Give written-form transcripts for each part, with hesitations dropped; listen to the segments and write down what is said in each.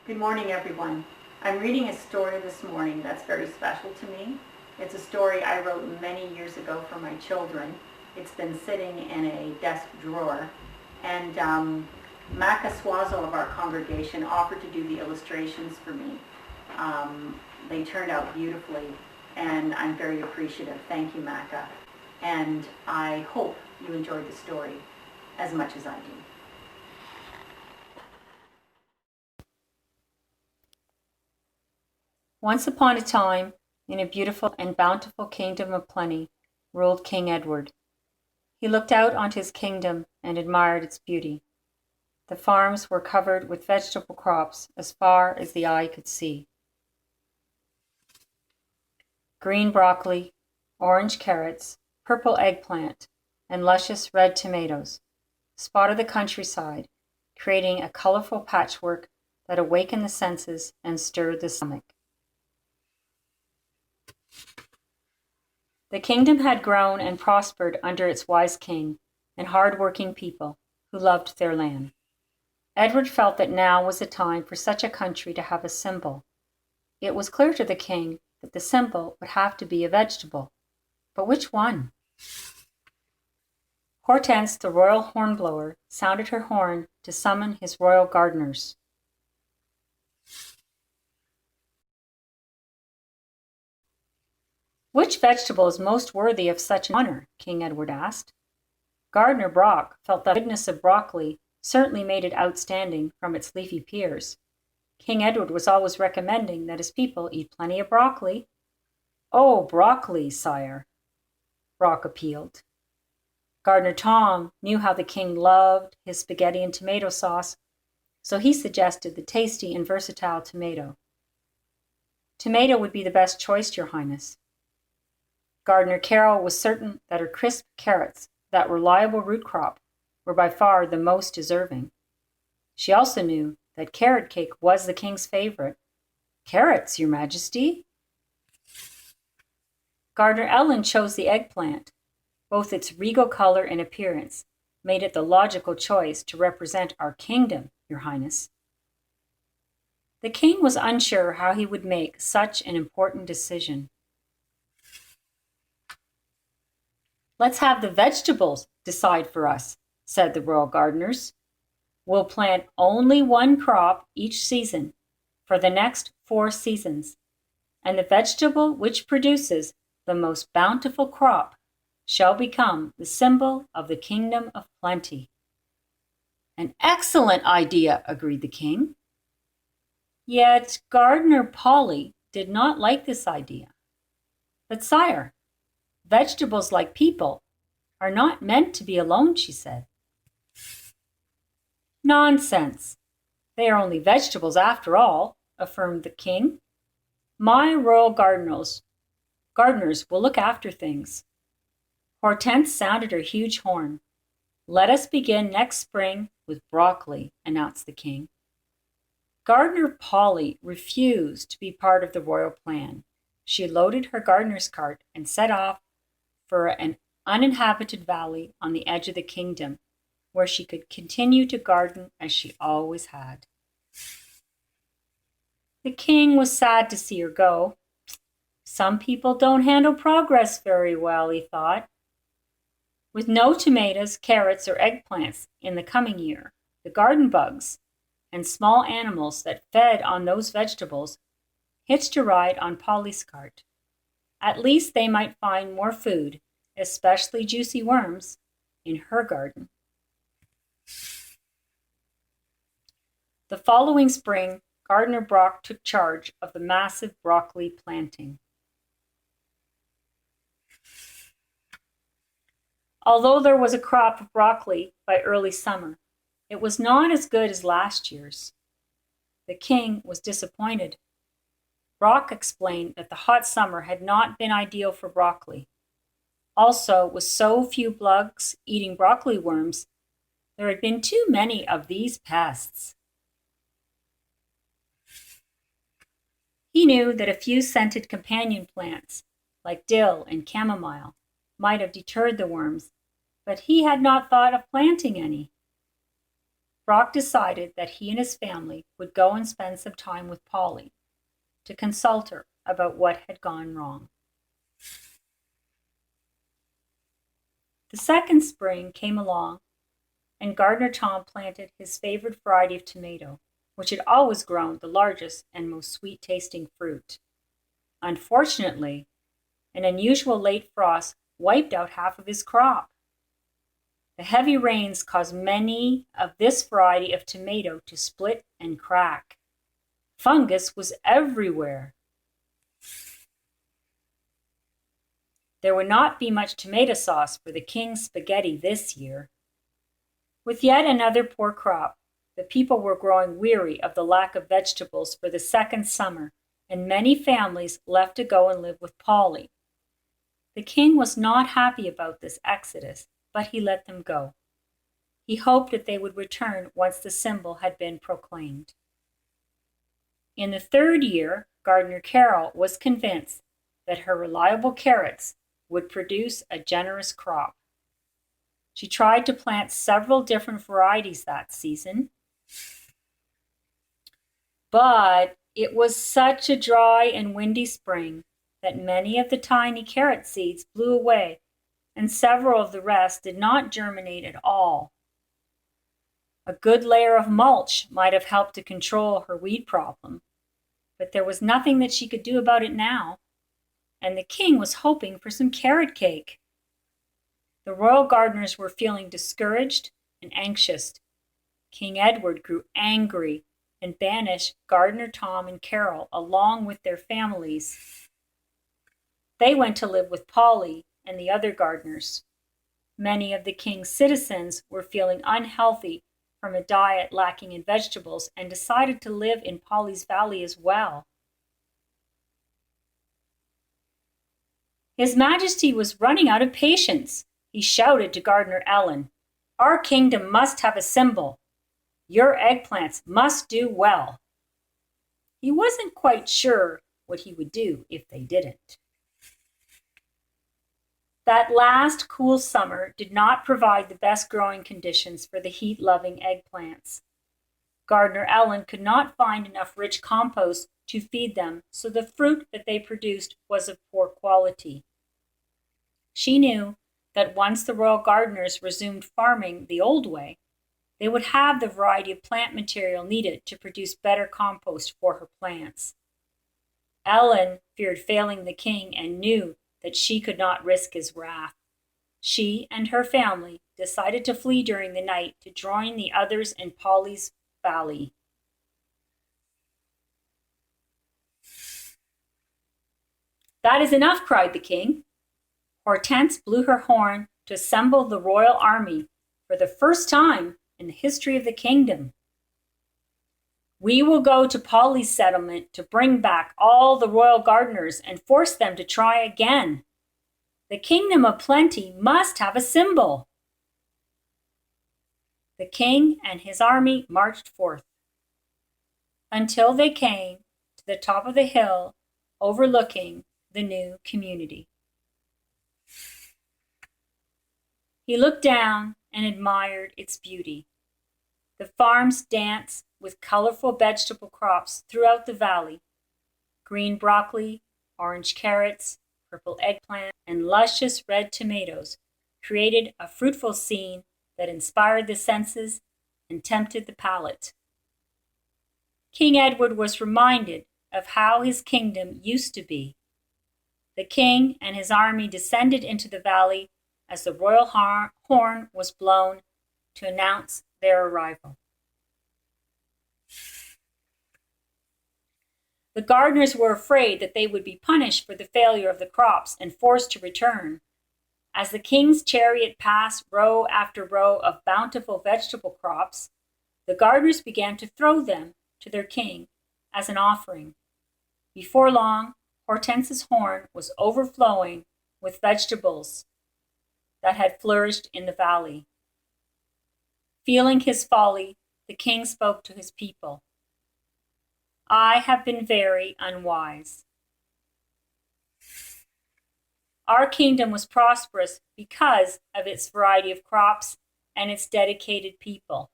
Good morning, everyone. I'm reading a story this morning that's very special to me. It's a story I wrote many years ago for my children. It's been sitting in a desk drawer. And Maca Suazo of our congregation offered to do the illustrations for me. They turned out beautifully, and I'm very appreciative. Thank you, Maca. And I hope you enjoyed the story as much as I do. Once upon a time, in a beautiful and bountiful kingdom of plenty, ruled King Edward. He looked out onto his kingdom and admired its beauty. The farms were covered with vegetable crops as far as the eye could see. Green broccoli, orange carrots, purple eggplant, and luscious red tomatoes spotted the countryside, creating a colorful patchwork that awakened the senses and stirred the stomach. The kingdom had grown and prospered under its wise king and hard-working people who loved their land. Edward felt that now was the time for such a country to have a symbol. It was clear to the king that the symbol would have to be a vegetable. But which one? Hortense, the royal hornblower, sounded her horn to summon his royal gardeners. Which vegetable is most worthy of such an honor? King Edward asked. Gardener Brock felt that the goodness of broccoli certainly made it outstanding from its leafy peers. King Edward was always recommending that his people eat plenty of broccoli. Oh, broccoli, sire, Brock appealed. Gardener Tom knew how the king loved his spaghetti and tomato sauce, so he suggested the tasty and versatile tomato. Tomato would be the best choice, Your Highness. Gardener Carol was certain that her crisp carrots, that reliable root crop, were by far the most deserving. She also knew that carrot cake was the king's favorite. Carrots, Your Majesty? Gardener Ellen chose the eggplant. Both its regal color and appearance made it the logical choice to represent our kingdom, Your Highness. The king was unsure how he would make such an important decision. Let's have the vegetables decide for us, said the royal gardeners. We'll plant only one crop each season for the next 4 seasons, and the vegetable which produces the most bountiful crop shall become the symbol of the kingdom of plenty. An excellent idea, agreed the king. Yet Gardener Polly did not like this idea. But sire, vegetables, like people, are not meant to be alone, she said. Nonsense. They are only vegetables after all, affirmed the king. My royal gardeners will look after things. Hortense sounded her huge horn. Let us begin next spring with broccoli, announced the king. Gardener Polly refused to be part of the royal plan. She loaded her gardener's cart and set off for an uninhabited valley on the edge of the kingdom, where she could continue to garden as she always had. The king was sad to see her go. Some people don't handle progress very well, he thought. With no tomatoes, carrots, or eggplants in the coming year, the garden bugs and small animals that fed on those vegetables hitched a ride on Polly's cart. At least they might find more food, especially juicy worms, in her garden. The following spring, Gardener Brock took charge of the massive broccoli planting. Although there was a crop of broccoli by early summer, it was not as good as last year's. The king was disappointed. Brock explained that the hot summer had not been ideal for broccoli. Also, with so few bugs eating broccoli worms, there had been too many of these pests. He knew that a few scented companion plants, like dill and chamomile, might have deterred the worms, but he had not thought of planting any. Brock decided that he and his family would go and spend some time with Polly to consult her about what had gone wrong. The second spring came along, and Gardener Tom planted his favorite variety of tomato, which had always grown the largest and most sweet-tasting fruit. Unfortunately, an unusual late frost wiped out half of his crop. The heavy rains caused many of this variety of tomato to split and crack. Fungus was everywhere. There would not be much tomato sauce for the king's spaghetti this year. With yet another poor crop, the people were growing weary of the lack of vegetables for the second summer, and many families left to go and live with Polly. The king was not happy about this exodus, but he let them go. He hoped that they would return once the symbol had been proclaimed. In the third year, Gardener Carol was convinced that her reliable carrots would produce a generous crop. She tried to plant several different varieties that season, but it was such a dry and windy spring that many of the tiny carrot seeds blew away, and several of the rest did not germinate at all. A good layer of mulch might have helped to control her weed problem, but there was nothing that she could do about it now, and the king was hoping for some carrot cake. The royal gardeners were feeling discouraged and anxious. King Edward grew angry and banished Gardener Tom and Carol along with their families. They went to live with Polly and the other gardeners. Many of the king's citizens were feeling unhealthy from a diet lacking in vegetables and decided to live in Polly's valley as well. His Majesty was running out of patience. He shouted to Gardener Ellen, "Our kingdom must have a symbol. Your eggplants must do well." He wasn't quite sure what he would do if they didn't. That last cool summer did not provide the best growing conditions for the heat-loving eggplants. Gardener Ellen could not find enough rich compost to feed them, so the fruit that they produced was of poor quality. She knew that once the royal gardeners resumed farming the old way, they would have the variety of plant material needed to produce better compost for her plants. Ellen feared failing the king and knew that she could not risk his wrath. She and her family decided to flee during the night to join the others in Polly's valley. "That is enough," cried the king. Hortense blew her horn to assemble the royal army for the first time in the history of the kingdom. "We will go to Polly's settlement to bring back all the royal gardeners and force them to try again. The kingdom of plenty must have a symbol." The king and his army marched forth until they came to the top of the hill overlooking the new community. He looked down and admired its beauty. The farms danced with colorful vegetable crops throughout the valley. Green broccoli, orange carrots, purple eggplant, and luscious red tomatoes created a fruitful scene that inspired the senses and tempted the palate. King Edward was reminded of how his kingdom used to be. The king and his army descended into the valley as the royal horn was blown to announce their arrival. The gardeners were afraid that they would be punished for the failure of the crops and forced to return. As the king's chariot passed row after row of bountiful vegetable crops, the gardeners began to throw them to their king as an offering. Before long, Hortense's horn was overflowing with vegetables that had flourished in the valley. Feeling his folly, the king spoke to his people. "I have been very unwise. Our kingdom was prosperous because of its variety of crops and its dedicated people.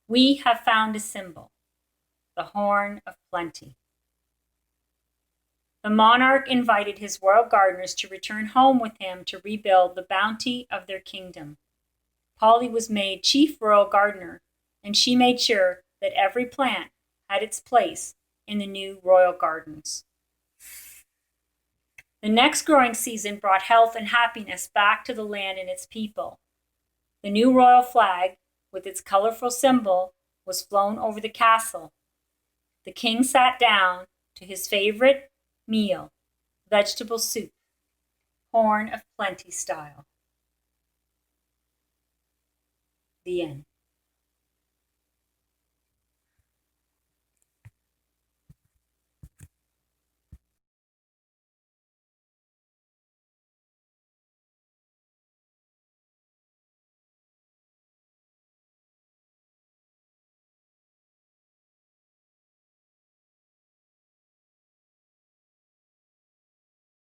We have found a symbol, the horn of plenty. The monarch invited his royal gardeners to return home with him to rebuild the bounty of their kingdom. Polly was made chief royal gardener, and she made sure that every plant had its place in the new royal gardens. The next growing season brought health and happiness back to the land and its people. The new royal flag, with its colorful symbol, was flown over the castle. The king sat down to his favorite meal, vegetable soup, horn of plenty style. The end.